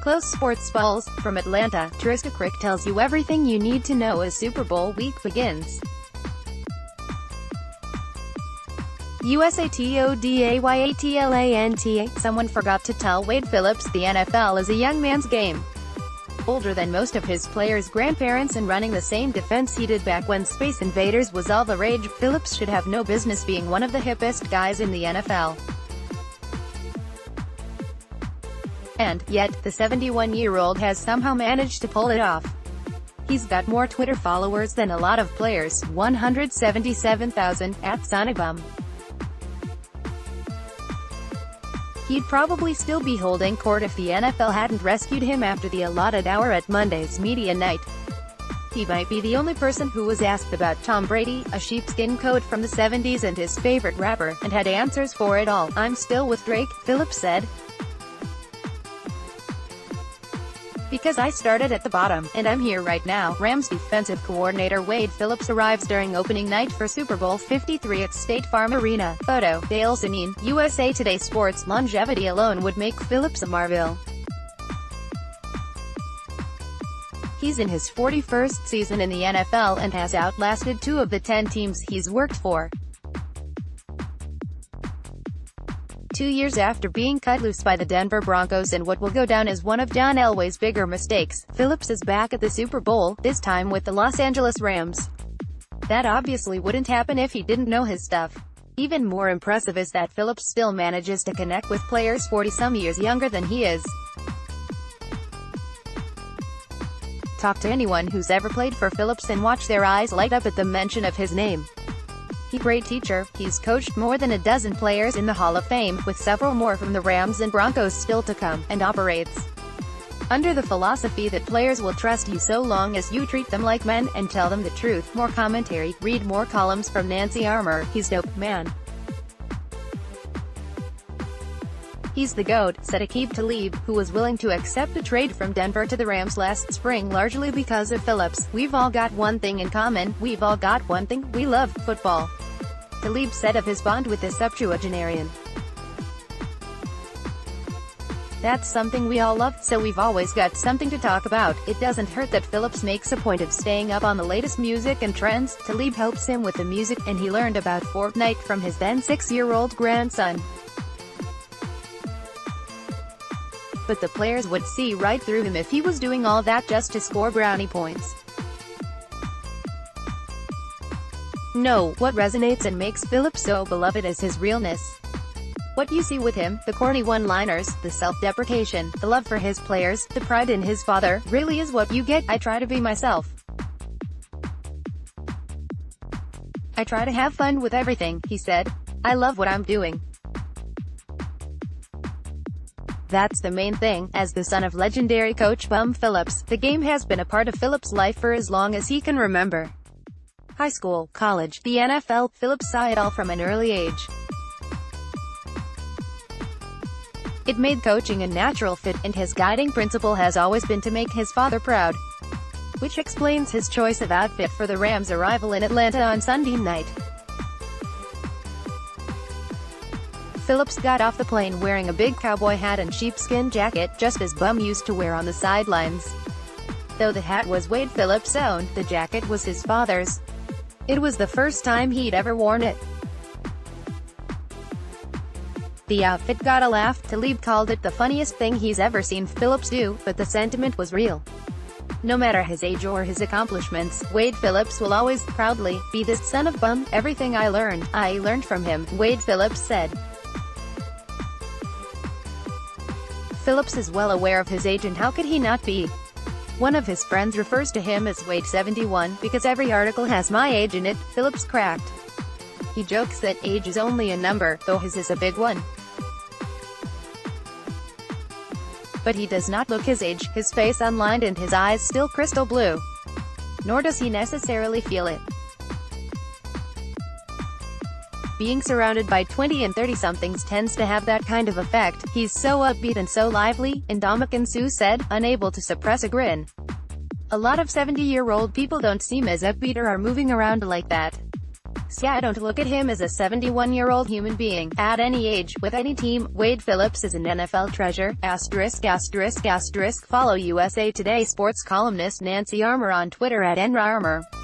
close sports balls. From Atlanta, Trista Crick tells you everything you need to know as Super Bowl week begins. USATODAYATLANT. Someone forgot to tell Wade Phillips the NFL is a young man's game. Older than most of his players' grandparents and running the same defense he did back when Space Invaders was all the rage, Phillips should have no business being one of the hippest guys in the NFL. And, yet, the 71-year-old has somehow managed to pull it off. He's got more Twitter followers than a lot of players, 177,000, at Sonibum. He'd probably still be holding court if the NFL hadn't rescued him after the allotted hour at Monday's media night. He might be the only person who was asked about Tom Brady, a sheepskin coat from the 70s and his favorite rapper, and had answers for it all. "I'm still with Drake," Phillips said. "Because I started at the bottom, and I'm here right now." Rams defensive coordinator Wade Phillips arrives during opening night for Super Bowl 53 at State Farm Arena. Photo, Dale Zanin, USA Today Sports. Longevity alone would make Phillips a Marvel. He's in his 41st season in the NFL and has outlasted 2 of the 10 teams he's worked for. 2 years after being cut loose by the Denver Broncos in what will go down as one of John Elway's bigger mistakes, Phillips is back at the Super Bowl, this time with the Los Angeles Rams. That obviously wouldn't happen if he didn't know his stuff. Even more impressive is that Phillips still manages to connect with players 40-some years younger than he is. Talk to anyone who's ever played for Phillips and watch their eyes light up at the mention of his name. He's a great teacher. He's coached more than a dozen players in the Hall of Fame, with several more from the Rams and Broncos still to come, and operates under the philosophy that players will trust you so long as you treat them like men, and tell them the truth. More commentary, read more columns from Nancy Armour. "He's dope, man. He's the GOAT," said Aqib Talib, who was willing to accept a trade from Denver to the Rams last spring largely because of Phillips. "We've all got one thing in common. We've all got one thing. We love football," Talib said of his bond with the septuagenarian. "That's something we all love, so we've always got something to talk about." It doesn't hurt that Phillips makes a point of staying up on the latest music and trends. Talib helps him with the music, and he learned about Fortnite from his then 6-year-old grandson. But the players would see right through him if he was doing all that just to score brownie points. No, what resonates and makes Phillips so beloved is his realness. What you see with him, the corny one-liners, the self-deprecation, the love for his players, the pride in his father, really is what you get. "I try to be myself. I try to have fun with everything," he said. "I love what I'm doing. That's the main thing." As the son of legendary coach Bum Phillips, the game has been a part of Phillips' life for as long as he can remember. High school, college, the NFL, Phillips saw it all from an early age. It made coaching a natural fit, and his guiding principle has always been to make his father proud. Which explains his choice of outfit for the Rams' arrival in Atlanta on Sunday night. Phillips got off the plane wearing a big cowboy hat and sheepskin jacket, just as Bum used to wear on the sidelines. Though the hat was Wade Phillips' own, the jacket was his father's. It was the first time he'd ever worn it. The outfit got a laugh. Talib called it the funniest thing he's ever seen Phillips do, but the sentiment was real. No matter his age or his accomplishments, Wade Phillips will always, proudly, be the son of Bum. "Everything I learned from him," Wade Phillips said. Phillips is well aware of his age, and how could he not be? One of his friends refers to him as Wade 71, because every article has my age in it, Phillips cracked. He jokes that age is only a number, though his is a big one. But he does not look his age, his face unlined and his eyes still crystal blue. Nor does he necessarily feel it. Being surrounded by 20 and 30-somethings tends to have that kind of effect. "He's so upbeat and so lively," Ndamukong Suh said, unable to suppress a grin. "A lot of 70-year-old people don't seem as upbeat or are moving around like that." Yeah, I don't look at him as a 71-year-old human being, at any age, with any team. Wade Phillips is an NFL treasure, *****. Follow USA Today sports columnist Nancy Armour on Twitter at @NRARMOR.